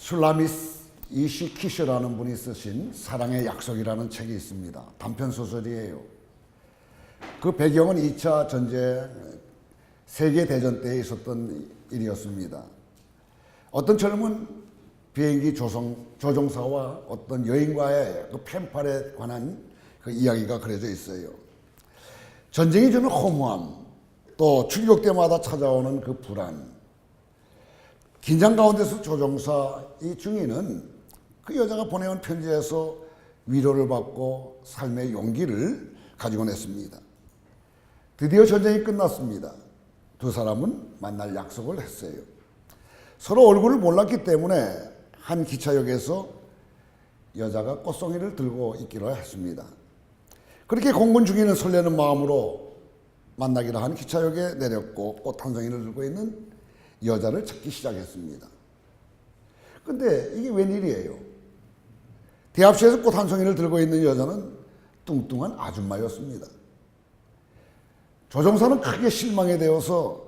술라미스 이시키슈라는 분이 쓰신 사랑의 약속이라는 책이 있습니다. 단편 소설이에요. 그 배경은 2차 전쟁 세계대전 때에 있었던 일이었습니다. 어떤 젊은 비행기 조종사와 어떤 여인과의 그 펜팔에 관한 그 이야기가 그려져 있어요. 전쟁이 주는 허무함, 또 출격 때마다 찾아오는 그 불안, 긴장 가운데서 조종사 이 중위는 그 여자가 보내온 편지에서 위로를 받고 삶의 용기를 가지곤 했습니다. 드디어 전쟁이 끝났습니다. 두 사람은 만날 약속을 했어요. 서로 얼굴을 몰랐기 때문에 한 기차역에서 여자가 꽃송이를 들고 있기로 했습니다. 그렇게 공군 중위는 설레는 마음으로 만나기로 한 기차역에 내렸고 꽃 한 송이를 들고 있는 여자를 찾기 시작했습니다. 근데 이게 웬일이에요? 대합실에서 꽃 한 송이를 들고 있는 여자는 뚱뚱한 아줌마였습니다. 조종사는 크게 실망이 되어서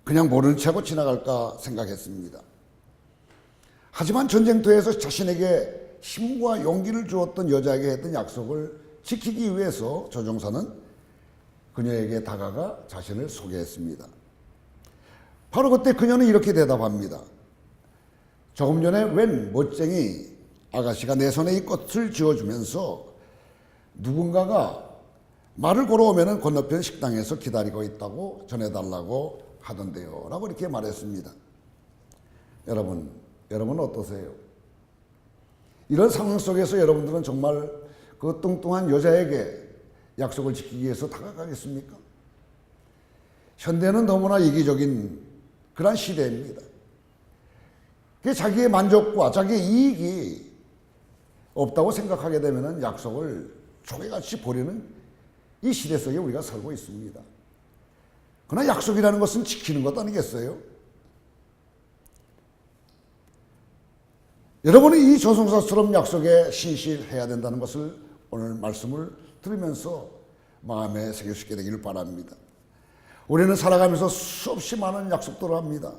그냥 모른 척하고 지나갈까 생각했습니다. 하지만 전쟁터에서 자신에게 힘과 용기를 주었던 여자에게 했던 약속을 지키기 위해서 조종사는 그녀에게 다가가 자신을 소개했습니다. 바로 그때 그녀는 이렇게 대답합니다. 조금 전에 웬 멋쟁이 아가씨가 내 손에 이 꽃을 쥐어주면서 누군가가 말을 걸어오면 건너편 식당에서 기다리고 있다고 전해달라고 하던데요 라고 이렇게 말했습니다. 여러분 어떠세요? 이런 상황 속에서 여러분들은 정말 그 뚱뚱한 여자에게 약속을 지키기 위해서 다가가겠습니까? 현대는 너무나 이기적인 그런 시대입니다. 자기의 만족과 자기의 이익이 없다고 생각하게 되면 약속을 조개같이 버리는 이 시대 속에 우리가 살고 있습니다. 그러나 약속이라는 것은 지키는 것 아니겠어요? 여러분이 이 조종사처럼 약속에 신실해야 된다는 것을 오늘 말씀을 들으면서 마음에 새길 수 있게 되기를 바랍니다. 우리는 살아가면서 수없이 많은 약속들을 합니다.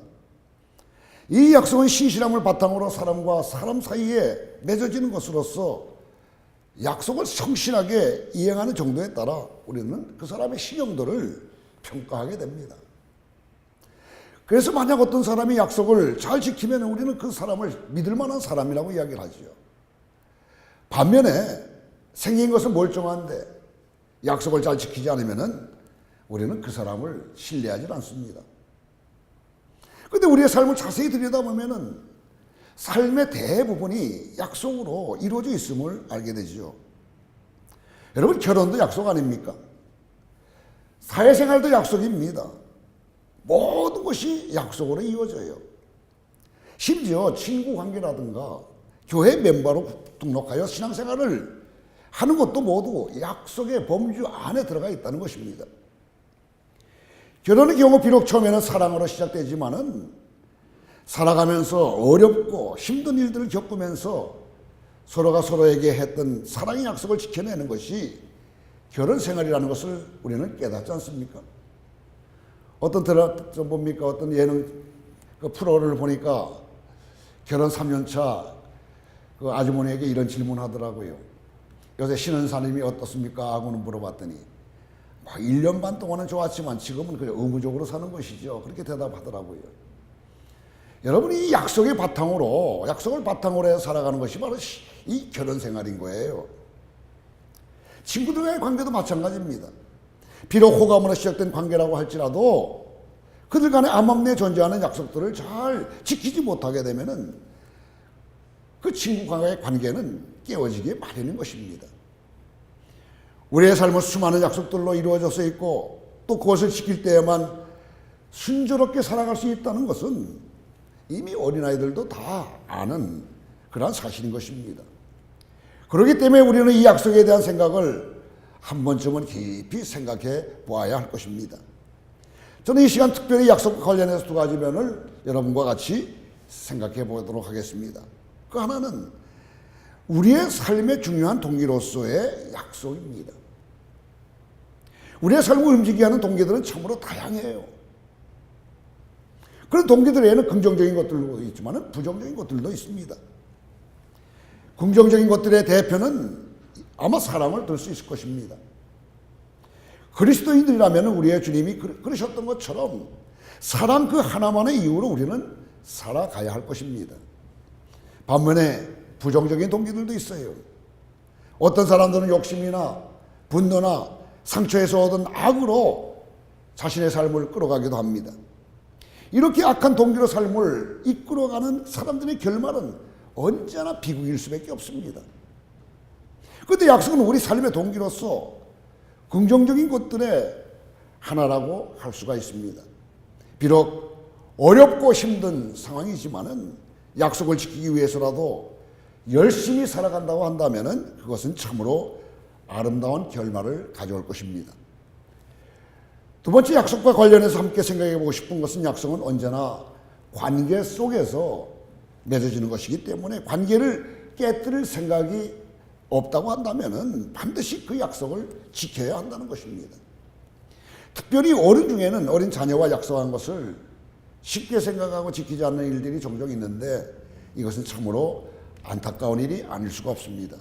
이 약속은 신실함을 바탕으로 사람과 사람 사이에 맺어지는 것으로서 약속을 성실하게 이행하는 정도에 따라 우리는 그 사람의 신용도를 평가하게 됩니다. 그래서 만약 어떤 사람이 약속을 잘 지키면 우리는 그 사람을 믿을 만한 사람이라고 이야기를 하죠. 반면에 생긴 것은 멀쩡한데 약속을 잘 지키지 않으면 우리는 그 사람을 신뢰하지 않습니다. 그런데 우리의 삶을 자세히 들여다보면 삶의 대부분이 약속으로 이루어져 있음을 알게 되죠. 여러분, 결혼도 약속 아닙니까? 사회생활도 약속입니다. 모든 것이 약속으로 이루어져요. 심지어 친구 관계라든가 교회 멤버로 등록하여 신앙생활을 하는 것도 모두 약속의 범주 안에 들어가 있다는 것입니다. 결혼의 경우 비록 처음에는 사랑으로 시작되지만은 살아가면서 어렵고 힘든 일들을 겪으면서 서로가 서로에게 했던 사랑의 약속을 지켜내는 것이 결혼 생활이라는 것을 우리는 깨닫지 않습니까? 어떤 뭡니까? 어떤 예능 그 프로를 보니까 결혼 3년차 그 아주머니에게 이런 질문 하더라고요. 요새 신혼사님이 어떻습니까? 하고는 물어봤더니 1년 반 동안은 좋았지만 지금은 그냥 의무적으로 사는 것이죠. 그렇게 대답하더라고요. 여러분이 이 약속을 바탕으로 해서 살아가는 것이 바로 이 결혼 생활인 거예요. 친구들과의 관계도 마찬가지입니다. 비록 호감으로 시작된 관계라고 할지라도 그들 간에 암암리에 존재하는 약속들을 잘 지키지 못하게 되면은 그 친구과의 관계는 깨어지기 마련인 것입니다. 우리의 삶은 수많은 약속들로 이루어져서 있고 또 그것을 지킬 때에만 순조롭게 살아갈 수 있다는 것은 이미 어린아이들도 다 아는 그런 사실인 것입니다. 그렇기 때문에 우리는 이 약속에 대한 생각을 한 번쯤은 깊이 생각해 보아야 할 것입니다. 저는 이 시간 특별히 약속과 관련해서 두 가지 면을 여러분과 같이 생각해 보도록 하겠습니다. 그 하나는 우리의 삶의 중요한 동기로서의 약속입니다. 우리의 삶을 움직이게 하는 동기들은 참으로 다양해요. 그런 동기들에는 긍정적인 것들도 있지만 부정적인 것들도 있습니다. 긍정적인 것들의 대표는 아마 사랑을 들 수 있을 것입니다. 그리스도인들이라면 우리의 주님이 그러셨던 것처럼 사랑 그 하나만의 이유로 우리는 살아가야 할 것입니다. 반면에 부정적인 동기들도 있어요. 어떤 사람들은 욕심이나 분노나 상처에서 얻은 악으로 자신의 삶을 끌어가기도 합니다. 이렇게 악한 동기로 삶을 이끌어가는 사람들의 결말은 언제나 비극일 수밖에 없습니다. 그런데 약속은 우리 삶의 동기로서 긍정적인 것들의 하나라고 할 수가 있습니다. 비록 어렵고 힘든 상황이지만은 약속을 지키기 위해서라도 열심히 살아간다고 한다면은 그것은 참으로 아름다운 결말을 가져올 것입니다. 두 번째 약속과 관련해서 함께 생각해 보고 싶은 것은 약속은 언제나 관계 속에서 맺어지는 것이기 때문에 관계를 깨뜨릴 생각이 없다고 한다면은 반드시 그 약속을 지켜야 한다는 것입니다. 특별히 어른 중에는 어린 자녀와 약속한 것을 쉽게 생각하고 지키지 않는 일들이 종종 있는데 이것은 참으로 안타까운 일이 아닐 수가 없습니다.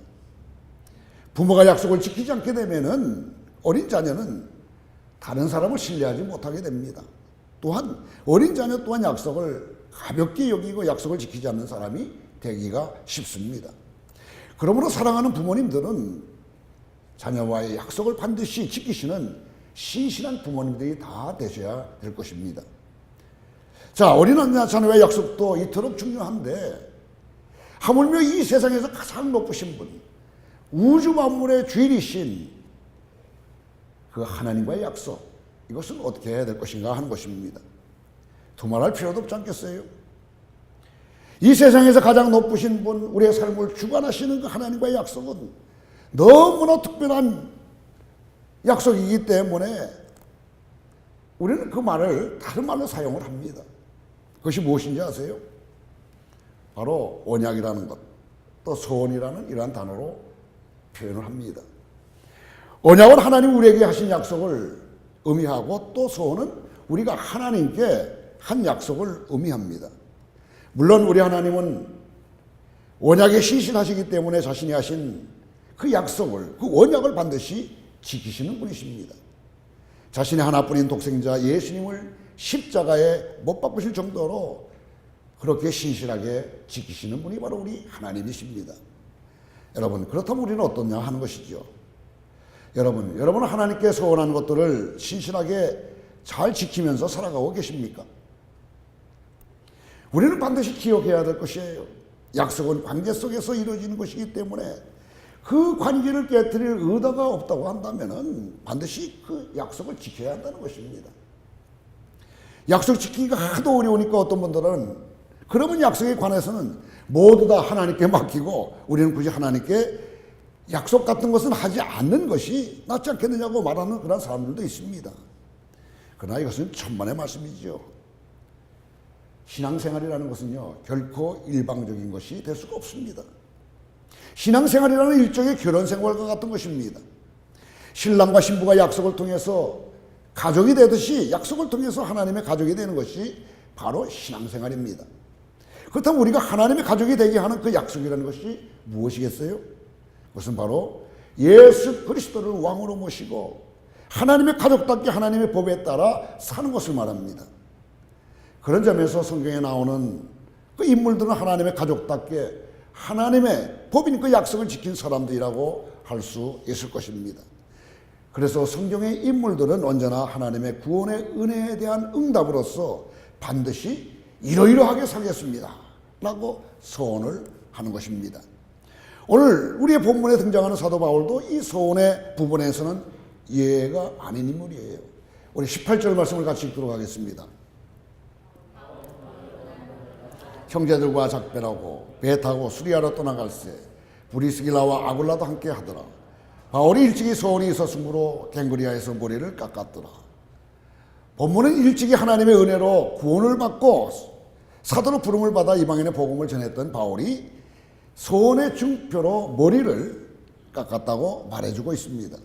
부모가 약속을 지키지 않게 되면은 어린 자녀는 다른 사람을 신뢰하지 못하게 됩니다. 또한 어린 자녀 또한 약속을 가볍게 여기고 약속을 지키지 않는 사람이 되기가 쉽습니다. 그러므로 사랑하는 부모님들은 자녀와의 약속을 반드시 지키시는 신실한 부모님들이 다 되셔야 될 것입니다. 자, 어린 자녀와의 약속도 이토록 중요한데 하물며 이 세상에서 가장 높으신 분, 우주 만물의 주인이신 그 하나님과의 약속, 이것은 어떻게 해야 될 것인가 하는 것입니다. 두말할 필요도 없지 않겠어요? 이 세상에서 가장 높으신 분, 우리의 삶을 주관하시는 그 하나님과의 약속은 너무나 특별한 약속이기 때문에 우리는 그 말을 다른 말로 사용을 합니다. 그것이 무엇인지 아세요? 바로 언약이라는 것, 또 소원이라는 이러한 단어로 표현을 합니다. 언약은 하나님 우리에게 하신 약속을 의미하고 또 소원은 우리가 하나님께 한 약속을 의미합니다. 물론 우리 하나님은 언약에 신실하시기 때문에 자신이 하신 그 약속을, 그 언약을 반드시 지키시는 분이십니다. 자신의 하나뿐인 독생자 예수님을 십자가에 못 박으실 정도로 그렇게 신실하게 지키시는 분이 바로 우리 하나님이십니다. 여러분, 그렇다면 우리는 어떠냐 하는 것이죠. 여러분은 하나님께 소원한 것들을 신실하게 잘 지키면서 살아가고 계십니까? 우리는 반드시 기억해야 될 것이에요. 약속은 관계 속에서 이루어지는 것이기 때문에 그 관계를 깨뜨릴 의도가 없다고 한다면 반드시 그 약속을 지켜야 한다는 것입니다. 약속 지키기가 하도 어려우니까 어떤 분들은 그러면 약속에 관해서는 모두 다 하나님께 맡기고 우리는 굳이 하나님께 약속 같은 것은 하지 않는 것이 낫지 않겠느냐고 말하는 그런 사람들도 있습니다. 그러나 이것은 천만의 말씀이죠. 신앙생활이라는 것은요, 결코 일방적인 것이 될 수가 없습니다. 신앙생활이라는 일종의 결혼생활과 같은 것입니다. 신랑과 신부가 약속을 통해서 가족이 되듯이 약속을 통해서 하나님의 가족이 되는 것이 바로 신앙생활입니다. 그렇다면 우리가 하나님의 가족이 되게 하는 그 약속이라는 것이 무엇이겠어요? 그것은 바로 예수 그리스도를 왕으로 모시고 하나님의 가족답게 하나님의 법에 따라 사는 것을 말합니다. 그런 점에서 성경에 나오는 그 인물들은 하나님의 가족답게 하나님의 법인 그 약속을 지킨 사람들이라고 할 수 있을 것입니다. 그래서 성경의 인물들은 언제나 하나님의 구원의 은혜에 대한 응답으로서 반드시 이러이러하게 살겠습니다 라고 소원을 하는 것입니다. 오늘 우리의 본문에 등장하는 사도 바울도 이 소원의 부분에서는 예외가 아닌 인물이에요. 우리 18절 말씀을 같이 읽도록 하겠습니다. 형제들과 작별하고 배 타고 수리하러 떠나갈새 브리스길라와 아굴라도 함께 하더라. 바울이 일찍이 소원이 있었으므로 갱그리아에서 머리를 깎았더라. 본문은 일찍이 하나님의 은혜로 구원을 받고 사도로 부름을 받아 이방인의 복음을 전했던 바울이 소원의 증표로 머리를 깎았다고 말해주고 있습니다.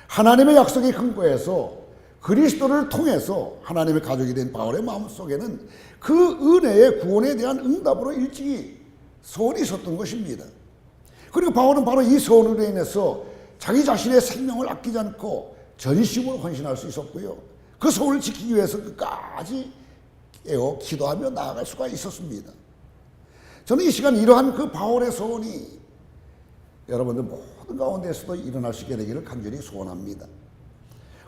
하나님의 약속에 근거해서 그리스도를 통해서 하나님의 가족이 된 바울의 마음속에는 그 은혜의 구원에 대한 응답으로 일찍이 소원이 있었던 것입니다. 그리고 바울은 바로 이 소원으로 인해서 자기 자신의 생명을 아끼지 않고 전심으로 헌신할 수 있었고요. 그 소원을 지키기 위해서 끝까지 깨어 기도하며 나아갈 수가 있었습니다. 저는 이 시간 이러한 그 바울의 소원이 여러분들 모든 가운데서도 일어날 수 있게 되기를 간절히 소원합니다.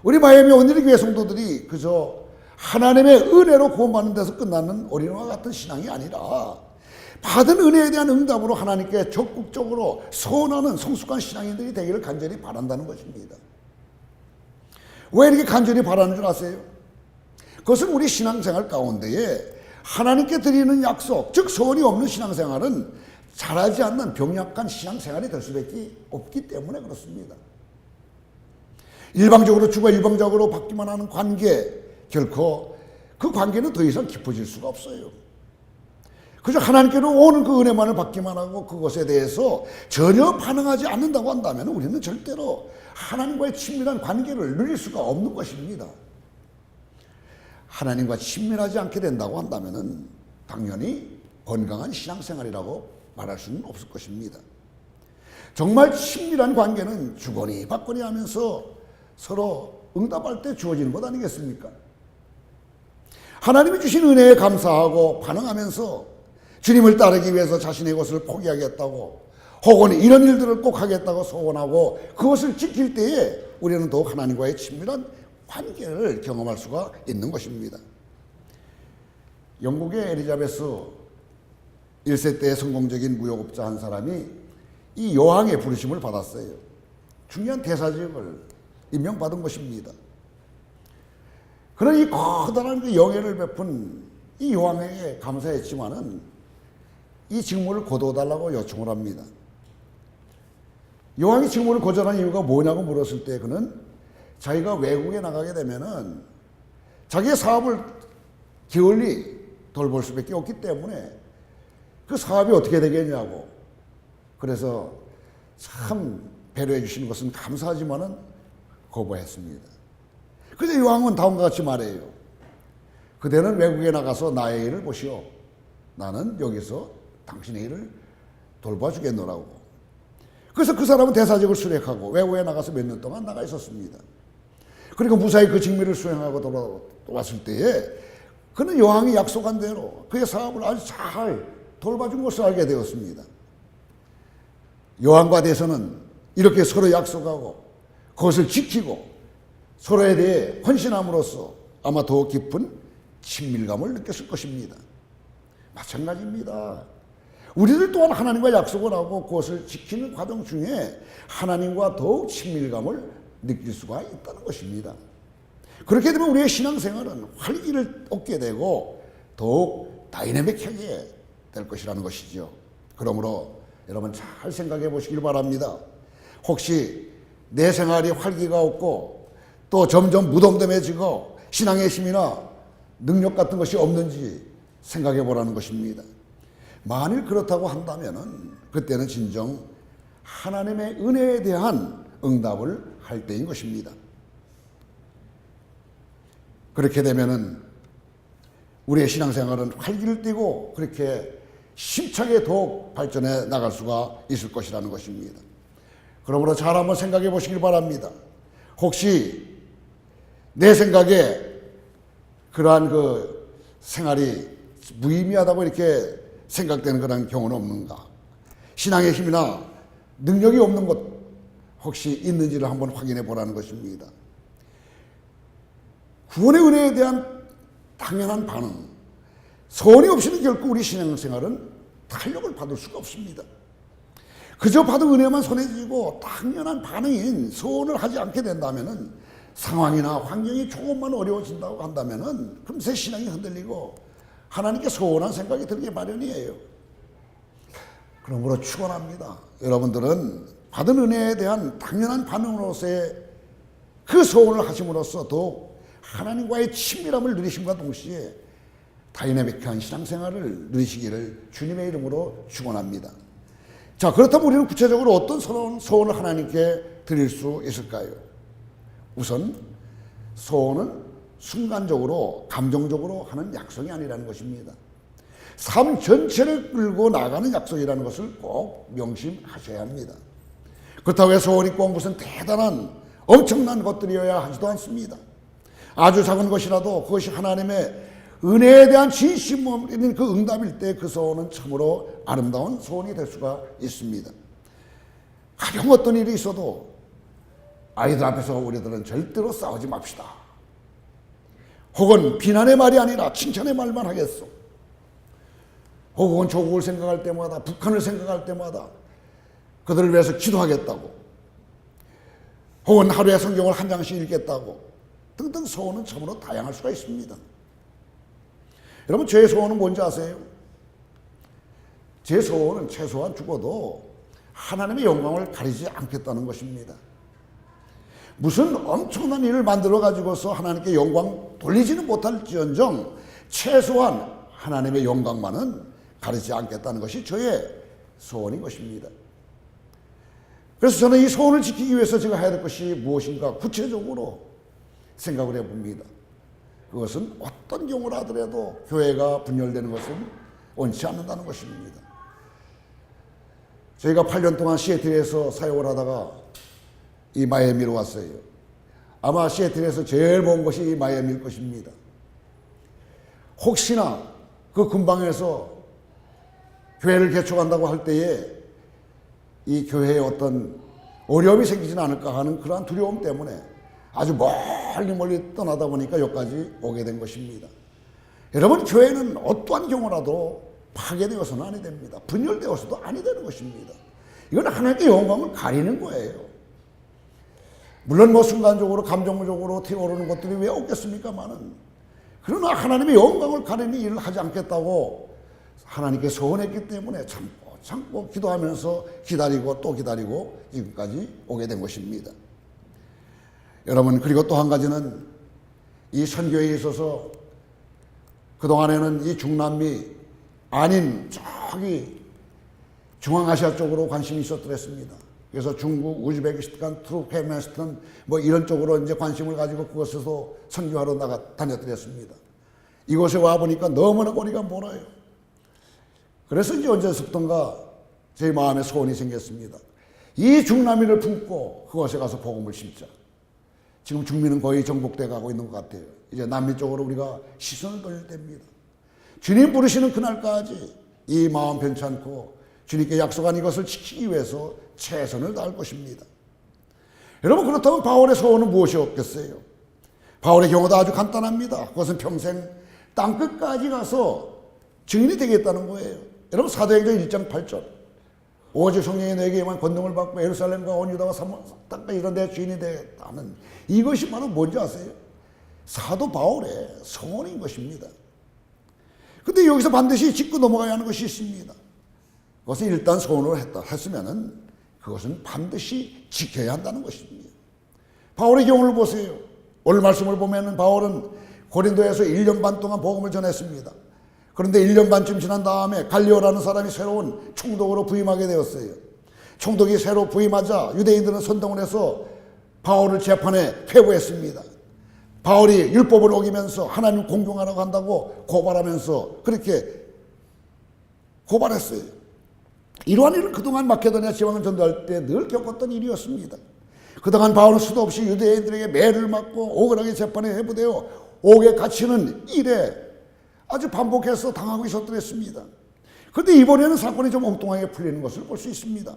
우리 마이애미 온누리 교회 성도들이 그저 하나님의 은혜로 구원받는 데서 끝나는 어린이와 같은 신앙이 아니라 받은 은혜에 대한 응답으로 하나님께 적극적으로 소원하는 성숙한 신앙인들이 되기를 간절히 바란다는 것입니다. 왜 이렇게 간절히 바라는 줄 아세요? 그것은 우리 신앙생활 가운데에 하나님께 드리는 약속, 즉 소원이 없는 신앙생활은 자라지 않는 병약한 신앙생활이 될 수밖에 없기 때문에 그렇습니다. 일방적으로 주고 일방적으로 받기만 하는 관계, 결코 그 관계는 더 이상 깊어질 수가 없어요. 그저 하나님께로 오는 그 은혜만을 받기만 하고 그것에 대해서 전혀 반응하지 않는다고 한다면 우리는 절대로 하나님과의 친밀한 관계를 누릴 수가 없는 것입니다. 하나님과 친밀하지 않게 된다고 한다면 당연히 건강한 신앙생활이라고 말할 수는 없을 것입니다. 정말 친밀한 관계는 주거니 받거니 하면서 서로 응답할 때 주어지는 것 아니겠습니까? 하나님이 주신 은혜에 감사하고 반응하면서 주님을 따르기 위해서 자신의 것을 포기하겠다고 혹은 이런 일들을 꼭 하겠다고 소원하고 그것을 지킬 때에 우리는 더욱 하나님과의 친밀한 관계를 경험할 수가 있는 것입니다. 영국의 엘리자베스 1세 때의 성공적인 무역업자 한 사람이 이 여왕의 부르심을 받았어요. 중요한 대사직을 임명받은 것입니다. 그런 이 커다란 그 영예를 베푼 이 여왕에게 감사했지만은 이 직무를 거둬달라고 요청을 합니다. 여왕이 직무를 거절한 이유가 뭐냐고 물었을 때 그는 자기가 외국에 나가게 되면은 자기의 사업을 기울리 돌볼 수밖에 없기 때문에 그 사업이 어떻게 되겠냐고. 그래서 참 배려해 주시는 것은 감사하지만은 거부했습니다. 그래서 여왕은 다음과 같이 말해요. 그대는 외국에 나가서 나의 일을 보시오. 나는 여기서 당신의 일을 돌봐주겠노라고. 그래서 그 사람은 대사직을 수락하고 외국에 나가서 몇 년 동안 나가 있었습니다. 그리고 무사히 그 직무를 수행하고 돌아왔을 때에 그는 여왕이 약속한 대로 그의 사업을 아주 잘 돌봐준 것을 알게 되었습니다. 여왕과 대해서는 이렇게 서로 약속하고 그것을 지키고 서로에 대해 헌신함으로써 아마 더 깊은 친밀감을 느꼈을 것입니다. 마찬가지입니다. 우리들 또한 하나님과 약속을 하고 그것을 지키는 과정 중에 하나님과 더욱 친밀감을 느낄 수가 있다는 것입니다. 그렇게 되면 우리의 신앙생활은 활기를 얻게 되고 더욱 다이내믹하게 될 것이라는 것이죠. 그러므로 여러분 잘 생각해 보시길 바랍니다. 혹시 내 생활이 활기가 없고 또 점점 무덤덤해지고 신앙의 힘이나 능력 같은 것이 없는지 생각해 보라는 것입니다. 만일 그렇다고 한다면 그때는 진정 하나님의 은혜에 대한 응답을 할 때인 것입니다. 그렇게 되면은 우리의 신앙생활은 활기를 띠고 그렇게 힘차게 더욱 발전해 나갈 수가 있을 것이라는 것입니다. 그러므로 잘 한번 생각해 보시길 바랍니다. 혹시 내 생각에 그러한 그 생활이 무의미하다고 이렇게 생각되는 그런 경우는 없는가? 신앙의 힘이나 능력이 없는 것 혹시 있는지를 한번 확인해 보라는 것입니다. 구원의 은혜에 대한 당연한 반응, 소원이 없이는 결코 우리 신앙생활은 탄력을 받을 수가 없습니다. 그저 받은 은혜만 손에 쥐고 당연한 반응인 소원을 하지 않게 된다면은 상황이나 환경이 조금만 어려워진다고 한다면은 금세 신앙이 흔들리고 하나님께 소원한 생각이 들기 마련이에요. 그러므로 축원합니다. 여러분들은 받은 은혜에 대한 당연한 반응으로서의 그 소원을 하심으로써 더욱 하나님과의 친밀함을 누리심과 동시에 다이내믹한 신앙생활을 누리시기를 주님의 이름으로 축원합니다. 자, 그렇다면 우리는 구체적으로 어떤 소원을 하나님께 드릴 수 있을까요? 우선 소원은 순간적으로 감정적으로 하는 약속이 아니라는 것입니다. 삶 전체를 끌고 나가는 약속이라는 것을 꼭 명심하셔야 합니다. 그렇다고 해서 소원이 꼭 무슨 대단한 엄청난 것들이어야 하지도 않습니다. 아주 작은 것이라도 그것이 하나님의 은혜에 대한 진심 있는 그 응답일 때 그 소원은 참으로 아름다운 소원이 될 수가 있습니다. 가령 어떤 일이 있어도 아이들 앞에서 우리들은 절대로 싸우지 맙시다. 혹은 비난의 말이 아니라 칭찬의 말만 하겠소. 혹은 조국을 생각할 때마다, 북한을 생각할 때마다 그들을 위해서 기도하겠다고, 혹은 하루에 성경을 한 장씩 읽겠다고 등등 소원은 참으로 다양할 수가 있습니다. 여러분, 제 소원은 뭔지 아세요? 제 소원은 최소한 죽어도 하나님의 영광을 가리지 않겠다는 것입니다. 무슨 엄청난 일을 만들어 가지고서 하나님께 영광 돌리지는 못할지언정 최소한 하나님의 영광만은 가리지 않겠다는 것이 저의 소원인 것입니다. 그래서 저는 이 소원을 지키기 위해서 제가 해야 될 것이 무엇인가 구체적으로 생각을 해봅니다. 그것은 어떤 경우라 하더라도 교회가 분열되는 것은 원치 않는다는 것입니다. 저희가 8년 동안 시애틀에서 사역을 하다가 이 마이애미로 왔어요. 아마 시애틀에서 제일 먼 것이 이 마이애미일 것입니다. 혹시나 그 근방에서 교회를 개척한다고 할 때에 이 교회에 어떤 어려움이 생기지는 않을까 하는 그러한 두려움 때문에 아주 멀리 떠나다 보니까 여기까지 오게 된 것입니다. 여러분, 교회는 어떠한 경우라도 파괴되어서는 아니 됩니다. 분열되어서도 아니 되는 것입니다. 이건 하나님께 영광을 가리는 거예요. 물론 순간적으로 감정적으로 튀어오르는 것들이 왜 없겠습니까만은, 그러나 하나님의 영광을 가리는 일을 하지 않겠다고 하나님께 소원했기 때문에 참고 기도하면서 기다리고 또 기다리고 지금까지 오게 된 것입니다. 여러분, 그리고 또 한 가지는 이 선교에 있어서 그동안에는 이 중남미 아닌 저기 중앙아시아 쪽으로 관심이 있었더랬습니다. 그래서 중국, 우즈베키스탄, 투르크메니스탄 이런 쪽으로 이제 관심을 가지고 그곳에서 선교하러 다녔더랬습니다. 이곳에 와 보니까 너무나 거리가 멀어요. 그래서 이제 언제부턴가 제 마음에 소원이 생겼습니다. 이 중남미를 품고 그곳에 가서 복음을 심자. 지금 중미는 거의 정복돼 가고 있는 것 같아요. 이제 남미 쪽으로 우리가 시선을 돌릴 때입니다. 주님 부르시는 그날까지 이 마음 변치 않고 주님께 약속한 이것을 지키기 위해서 최선을 다할 것입니다. 여러분, 그렇다면 바울의 소원은 무엇이었겠어요? 바울의 경우도 아주 간단합니다. 그것은 평생 땅끝까지 가서 증인이 되겠다는 거예요. 여러분, 사도행전 1장 8절 오직 성령이 너에게만 권능을 받고 예루살렘과 온 유다와 땅까지 이런 데 주인이 되겠다는 이것이 바로 뭔지 아세요? 사도 바울의 소원인 것입니다. 근데 여기서 반드시 짚고 넘어가야 하는 것이 있습니다. 그것은 일단 소원을 했으면은 그것은 반드시 지켜야 한다는 것입니다. 바울의 경우를 보세요. 오늘 말씀을 보면은 바울은 고린도에서 1년 반 동안 복음을 전했습니다. 그런데 1년 반쯤 지난 다음에 갈리오라는 사람이 새로운 총독으로 부임하게 되었어요. 총독이 새로 부임하자 유대인들은 선동을 해서 바울을 재판에 회부했습니다. 바울이 율법을 어기면서 하나님 공경하라고 한다고 고발하면서 그렇게 고발했어요. 이러한 일은 그동안 마케도니아 지방을 전도할 때 늘 겪었던 일이었습니다. 그동안 바울은 수도 없이 유대인들에게 매를 맞고 억울하게 재판에 회부되어 옥에 갇히는 일에 아주 반복해서 당하고 있었더랬습니다. 그런데 이번에는 사건이 좀 엉뚱하게 풀리는 것을 볼 수 있습니다.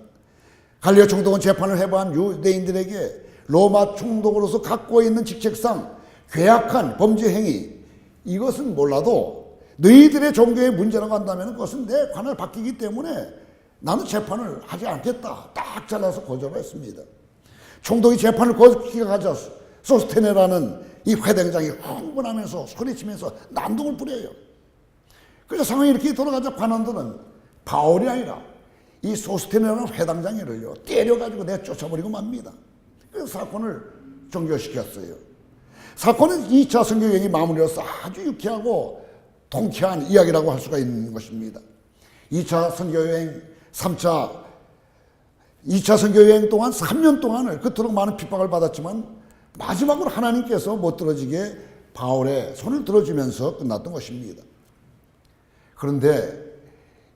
갈리오 총독은 재판을 회부한 유대인들에게 로마 총독으로서 갖고 있는 직책상 괴악한 범죄 행위, 이것은 몰라도 너희들의 종교의 문제라고 한다면 그것은 내 관을 바뀌기 때문에 나는 재판을 하지 않겠다. 딱 잘라서 거절을 했습니다. 총독이 재판을 거기가 가자 소스테네라는 이 회당장이 흥분하면서 소리치면서 난동을 부려요. 그래서 상황이 이렇게 돌아가자 관원들은 바울이 아니라 이 소스테네라는 회당장이를요 때려가지고 내쫓아버리고 맙니다. 그래서 사건을 종결시켰어요. 사건은 2차 선교 여행이 마무리로서 아주 유쾌하고 통쾌한 이야기라고 할 수가 있는 것입니다. 2차 선교 여행, 2차 선교 여행 동안 3년 동안을 그토록 많은 핍박을 받았지만 마지막으로 하나님께서 못 들어지게 바울의 손을 들어주면서 끝났던 것입니다. 그런데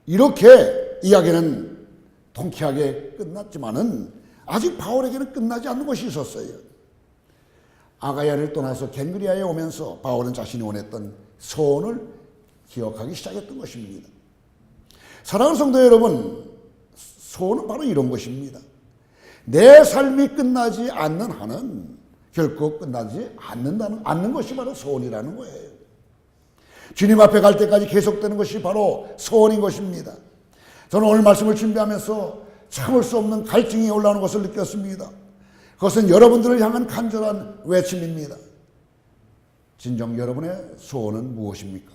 이렇게 이야기는 통쾌하게 끝났지만은 아직 바울에게는 끝나지 않는 것이 있었어요. 아가야를 떠나서 겐그리아에 오면서 바울은 자신이 원했던 소원을 기억하기 시작했던 것입니다. 사랑하는 성도 여러분, 소원은 바로 이런 것입니다. 내 삶이 끝나지 않는 한은 결코 끝나지 않는 것이 바로 소원이라는 거예요. 주님 앞에 갈 때까지 계속되는 것이 바로 소원인 것입니다. 저는 오늘 말씀을 준비하면서 참을 수 없는 갈증이 올라오는 것을 느꼈습니다. 그것은 여러분들을 향한 간절한 외침입니다. 진정 여러분의 소원은 무엇입니까?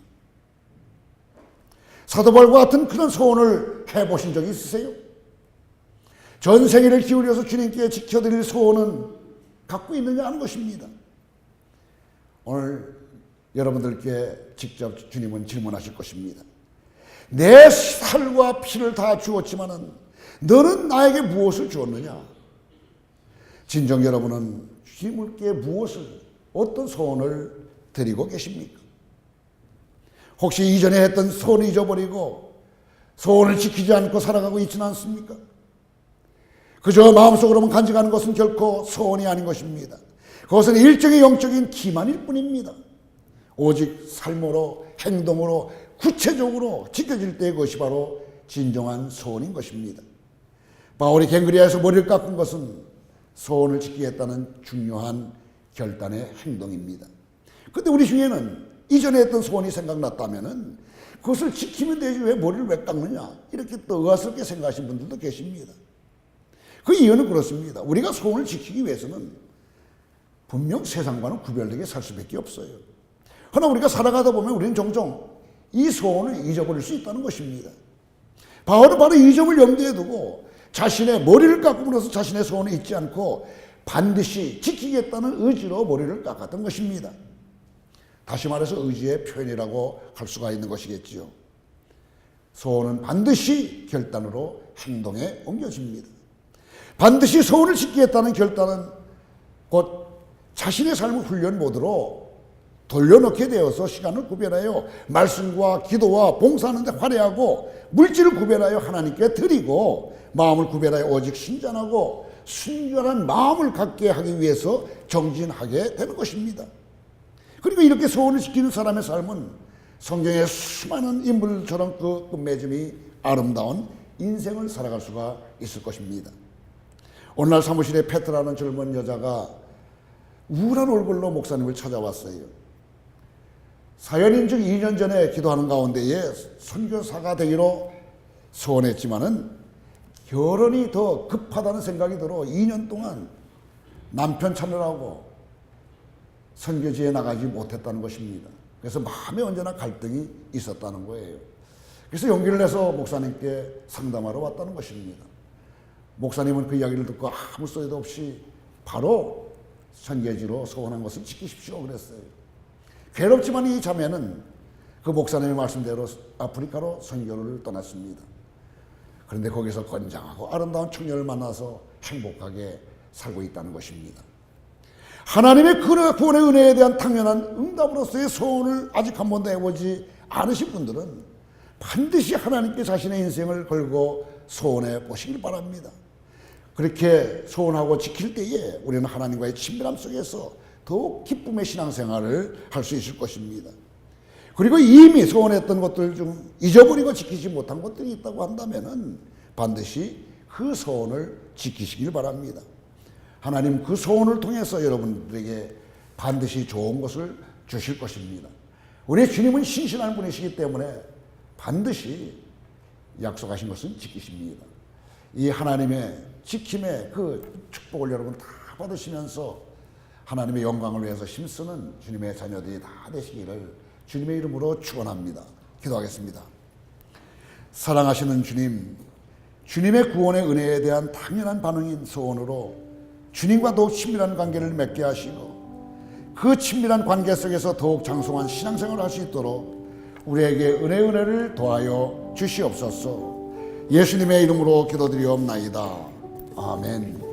사도 바울과 같은 그런 소원을 해보신 적이 있으세요? 전 생애를 기울여서 주님께 지켜드릴 소원은 갖고 있느냐 하는 것입니다. 오늘 여러분들께 직접 주님은 질문하실 것입니다. 내 살과 피를 다 주었지만은 너는 나에게 무엇을 주었느냐? 진정 여러분은 주님께 무엇을, 어떤 소원을 드리고 계십니까? 혹시 이전에 했던 소원을 잊어버리고 소원을 지키지 않고 살아가고 있지는 않습니까? 그저 마음속으로만 간직하는 것은 결코 소원이 아닌 것입니다. 그것은 일종의 영적인 기만일 뿐입니다. 오직 삶으로, 행동으로, 구체적으로 지켜질 때 그것이 바로 진정한 소원인 것입니다. 바울이 겐그리아에서 머리를 깎은 것은 소원을 지키겠다는 중요한 결단의 행동입니다. 그런데 우리 중에는 이전에 했던 소원이 생각났다면 그것을 지키면 되지 왜 머리를 왜 깎느냐, 이렇게 또 의아스럽게 생각하시는 분들도 계십니다. 그 이유는 그렇습니다. 우리가 소원을 지키기 위해서는 분명 세상과는 구별되게 살 수밖에 없어요. 그러나 우리가 살아가다 보면 우리는 종종 이 소원을 잊어버릴 수 있다는 것입니다. 바울은 바로 이 점을 염두에 두고 자신의 머리를 깎음으로써 자신의 소원을 잊지 않고 반드시 지키겠다는 의지로 머리를 깎았던 것입니다. 다시 말해서 의지의 표현이라고 할 수가 있는 것이겠지요. 소원은 반드시 결단으로 행동에 옮겨집니다. 반드시 소원을 지키겠다는 결단은 곧 자신의 삶을 훈련 모드로 돌려놓게 되어서 시간을 구별하여 말씀과 기도와 봉사하는 데 활용하고 물질을 구별하여 하나님께 드리고 마음을 구별하여 오직 신전하고 순전한 마음을 갖게 하기 위해서 정진하게 되는 것입니다. 그리고 이렇게 소원을 지키는 사람의 삶은 성경의 수많은 인물처럼 그 끝맺음이 아름다운 인생을 살아갈 수가 있을 것입니다. 오늘날 사무실에 페트라는 젊은 여자가 우울한 얼굴로 목사님을 찾아왔어요. 사연인 즉 2년 전에 기도하는 가운데에 선교사가 되기로 소원했지만은 결혼이 더 급하다는 생각이 들어 2년 동안 남편 찾느라고 선교지에 나가지 못했다는 것입니다. 그래서 마음에 언제나 갈등이 있었다는 거예요. 그래서 용기를 내서 목사님께 상담하러 왔다는 것입니다. 목사님은 그 이야기를 듣고 아무 소리도 없이 바로 선교지로 소원한 것을 지키십시오 그랬어요. 괴롭지만 이 자매는 그 목사님의 말씀대로 아프리카로 선교를 떠났습니다. 그런데 거기서 건장하고 아름다운 청년을 만나서 행복하게 살고 있다는 것입니다. 하나님의 구원의 은혜에 대한 당연한 응답으로서의 소원을 아직 한 번도 해보지 않으신 분들은 반드시 하나님께 자신의 인생을 걸고 소원해 보시길 바랍니다. 그렇게 소원하고 지킬 때에 우리는 하나님과의 친밀함 속에서 더욱 기쁨의 신앙생활을 할 수 있을 것입니다. 그리고 이미 소원했던 것들 중 잊어버리고 지키지 못한 것들이 있다고 한다면 반드시 그 소원을 지키시길 바랍니다. 하나님 그 소원을 통해서 여러분들에게 반드시 좋은 것을 주실 것입니다. 우리 주님은 신실한 분이시기 때문에 반드시 약속하신 것은 지키십니다. 이 하나님의 지킴의 그 축복을 여러분 다 받으시면서 하나님의 영광을 위해서 힘쓰는 주님의 자녀들이 다 되시기를 주님의 이름으로 축원합니다. 기도하겠습니다. 사랑하시는 주님, 주님의 구원의 은혜에 대한 당연한 반응인 소원으로 주님과 더욱 친밀한 관계를 맺게 하시고 그 친밀한 관계 속에서 더욱 장성한 신앙생활을 할 수 있도록 우리에게 은혜를 더하여 주시옵소서. 예수님의 이름으로 기도드리옵나이다. 아멘.